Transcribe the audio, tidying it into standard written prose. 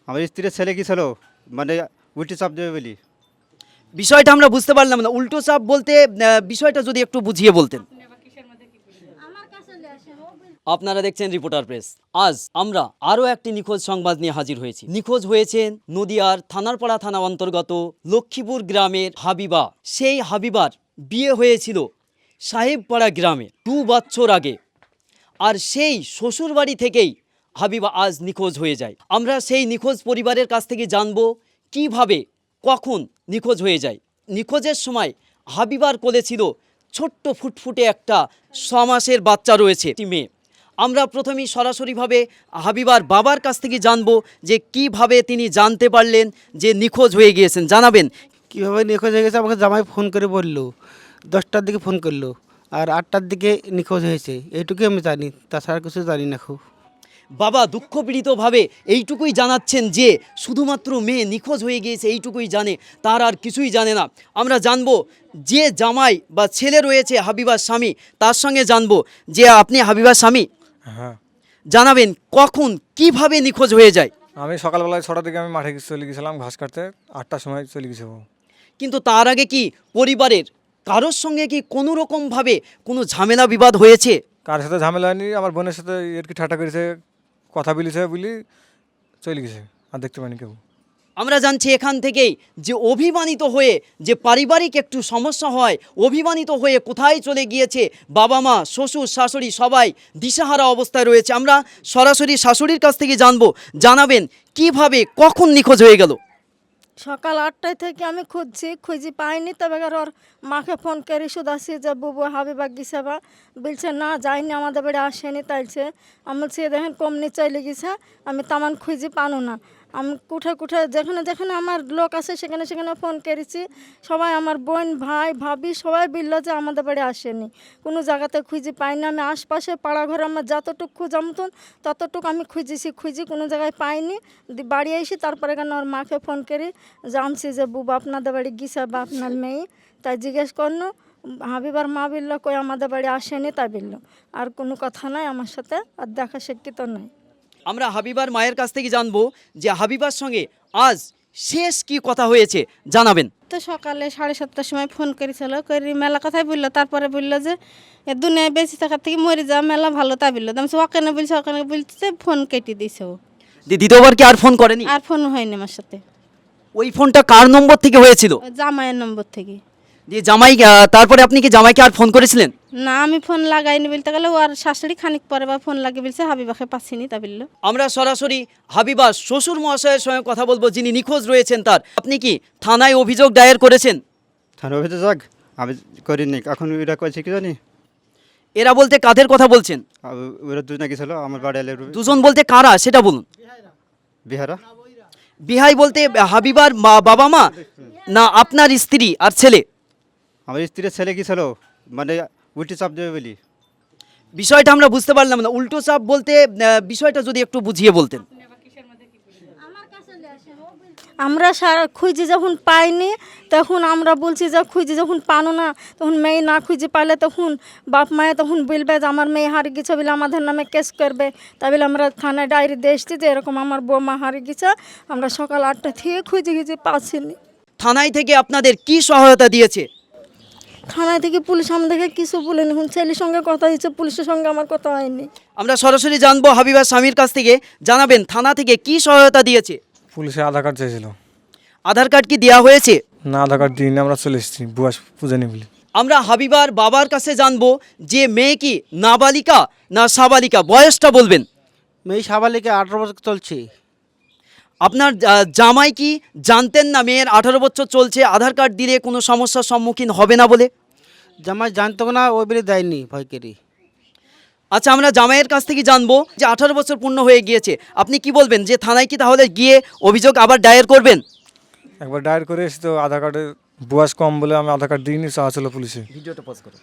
আমার স্ত্রীর ছেলে কি ছিল মানে উল্টে চাপ দেবে বলি। বিষয়টা আমরা বুঝতে পারলাম না, উল্টো চাপ বলতে বিষয়টা যদি একটু বুঝিয়ে বলতেন। আপনারা দেখছেন রিপোর্টার প্রেস। আজ আমরা আরও একটি নিখোঁজ সংবাদ নিয়ে হাজির হয়েছি। নিখোঁজ হয়েছেন নদিয়ার থানারপাড়া থানা অন্তর্গত লক্ষ্মীপুর গ্রামের হাবিবা। সেই হাবিবার বিয়ে হয়েছিল সাহেবপাড়া গ্রামে 2 বছর আগে, আর সেই শ্বশুরবাড়ি থেকেই হাবিবা আজ নিখোঁজ হয়ে যায়। আমরা সেই নিখোঁজ পরিবারের কাছ থেকে জানবো কিভাবে কখন নিখোঁজ হয়ে যায়। নিখোঁজের সময় হাবিবার কোলে ছিল ছোট্ট ফুটফুটে একটা 6 মাসের বাচ্চা রয়েছে, একটি মেয়ে। আমরা প্রথমেই সরাসরিভাবে হাবিবার বাবার কাছ থেকে জানবো যে কিভাবে তিনি জানতে পারলেন যে নিখোঁজ হয়ে গিয়েছেন। জানাবেন। কীভাবে নিখোঁজ হয়ে গেছে আমাকে জামাই ফোন করে বললো, 10টার দিকে ফোন করলো, আর 8টার দিকে নিখোঁজ হয়েছে, এইটুকুই আমি জানি, তাছাড়া কিছু জানি না। খুব বাবা দুঃখপীড়িতভাবে এইটুকুই জানাচ্ছেন যে শুধুমাত্র মেয়ে নিখোঁজ হয়ে গিয়েছে এইটুকুই জানে, তার আর কিছুই জানে না। আমরা জানবো যে জামাই বা ছেলে রয়েছে হাবিবার স্বামী, তার সঙ্গে জানবো যে আপনি হাবিবার স্বামী। হ্যাঁ, জানাবেন কখন কিভাবে নিখোঁজ হয়ে যায়। আমি সকালবেলায় 6টার দিকে আমি মাঠে চলে গেছিলাম ঘাস কাটতে, 8টার সময় চলে গেছে ও। কিন্তু তার আগে কি পরিবারের কারোর সঙ্গে কি কোনো রকমভাবে কোনো ঝামেলা বিবাদ হয়েছে? কার সাথে ঝামেলা হয়নি, আমার বোনের সাথে এর কি ঠাট্টা করেছে, কথা বলেছে বলি চলে গেছে, আর দেখতে পাইনি কেউ। আমরা জানছি এখান থেকেই যে অভিমানিত হয়ে যে পারিবারিক একটু সমস্যা হয়, অভিমানিত হয়ে কোথায় চলে গিয়েছে, বাবা মা শ্বশুর শাশুড়ি সবাই দিশাহারা অবস্থায় রয়েছে। আমরা সরাসরি শাশুড়ির কাছ থেকে জানবো, জানাবেন কিভাবে কখন নিখোঁজ হয়ে গেল। সকাল 8টায় থেকে আমি খুঁজি পাইনি। তবে ওর মাকে ফোন করে শুধাছি যে বুবু হাবিবা গেছে বা, বলছে না যায়নি, আমাদের বাড়ি আসেনি। তাইছে আমি বলছি দেখেন কমনি চলে গেছে, আমি তেমন খুঁজি পানো না। আমি কুঠে যেখানে যেখানে আমার লোক আছে সেখানে সেখানে ফোন করেছি। সবাই আমার বোন ভাই ভাবি সবাই বলল যে আমাদের বাড়ি আসেনি, কোনো জায়গাতে খুঁজি পাইনি। আমি আশপাশে পাড়াঘরে আমার যতটুকু খোঁজা মতন ততটুকু আমি খুঁজি কোনো জায়গায় পাইনি। বাড়ি এসে তারপরে কেন ওর মাকে ফোন করি, জানছি যে বুবু আপনাদের বাড়ি গেছে বা আপনার মেয়ে। তাই জিজ্ঞেস করলো, হাবিবার মা বললো কই আমাদের বাড়ি আসেনি, তাই বললো। আর কোনো কথা নাই আমার সাথে, আর দেখা শিক্ষিত নয়। আমরা হাবিবার মায়ের কাছ থেকে জানবো যে হাবিবার সঙ্গে আজ শেষ কি কথা হয়েছে, জানাবেন। তো সকালে 7:30টার সময় ফোন করেছিল, করে মেলা কথাই বললো। তারপরে বললো যে এ দুনিয়ায় বেঁচে থাকার থেকে মরে যাওয়া মেলা ভালো, তা বললো। আমি ওখানে বলছে ফোন কেটে দিয়েছে ও। দ্বিতীয়বার কি আর ফোন করেনি? আর ফোন হয়নি আমার সাথে। ওই ফোনটা কার নম্বর থেকে হয়েছিল? ওই জামাইয়ের নম্বর থেকে। দিয়ে জামাই তারপরে আপনি কি জামাইকে আর ফোন করেছিলেন? না, আমি ফোন লাগাইনি বলতে গেলে, ও আর শাশুড়ি খানিক পরে বা ফোন লাগিয়ে বলছে হাবিবাকে পাচ্ছিনি, তা বললো। আমরা সরাসরি হাবিবার শ্বশুর মহাশয়ের সঙ্গে কথা বলবো, যিনি নিখোঁজ রয়েছেন তার। আপনি কি থানায় অভিযোগ দায়ের করেছেন? থানা অফিসে যাক আমি করিনি, এখন ওরা করেছে কি জানি। এরা বলতে কাদের কথা বলছেন? ওরা দুজনে গেছিলো আমার বাড়ি এলে দুজন বলতে কারা সেটা বলুন। বিহারা। বিহাই বলতে হাবিবার বাবা মা না আপনার স্ত্রী আর ছেলে? আমার স্ত্রীর ছেলে কি ছিল মানে উল্টে চাপ দেবে বলি। বিষয়টা আমরা বুঝতে পারলাম না, উল্টো চাপ বলতে বিষয়টা যদি একটু বুঝিয়ে বলতেন। আমরা সারা খুঁজি যখন পাইনি, তখন আমরা বলছি যে খুঁজি যখন পানো না, তখন মেয়ে না খুঁজে পাইলে তখন বাপ মায়ে তখন বলবে যে আমার মেয়ে হারিয়ে গেছে বলে আমাদের নামে কেস করবে। তাই বলে আমরা থানায় ডায়েরি দিয়ে এসছি যে এরকম আমার বৌমা হারিয়ে গেছে। আমরা সকাল 8টা থেকে খুঁজি পাচ্ছিনি। থানায় থেকে আপনাদের কি সহায়তা দিয়েছে? থানায় থেকে পুলিশ আমাদেরকে কিছু বলেনি। এখন ছেলের সঙ্গে কথা হয়েছে, পুলিশের সঙ্গে আমার কথা হয়নি। আমরা সরাসরি জানবো হাবিবার স্বামীর কাছ থেকে, জানাবেন থানা থেকে কি সহায়তা দিয়েছে। পুলিশে আধার কার্ড চেয়েছিল। আধার কার্ড কি দেওয়া হয়েছে? না, আধার কার্ড দিইনি, আমরা চলে এসেছি বুয়া পূজা নিয়ে বলি। আমরা হাবিবার বাবার কাছে জানবো যে মেয়ে কি নাবালিকা না সাবালিকা, বয়সটা বলবেন। মেয়ে সাবালিকা, 18 বছর চলছে। আপনার জামাই কি জানতেন না মেয়ের 18 বছর চলছে, আধার কার্ড দিলে কোনো সমস্যার সম্মুখীন হবে না বলে? জামাই জানতো না, ওই বলে দেয়নি ভয় করে। আচ্ছা, আমরা জামাইয়ের কাছ থেকে জানবো যে 18 বছর পূর্ণ হয়ে গিয়েছে, আপনি কি বলবেন যে থানায় কি তাহলে গিয়ে অভিযোগ আবার দায়ের করবেন? একবার ডায়ের করে এসে তো আধার কার্ডে বয়স কম বলে আমি আধার কার্ড দিইনি, চাওয়া ছিল পুলিশে। ভিডিওটা পজ করো।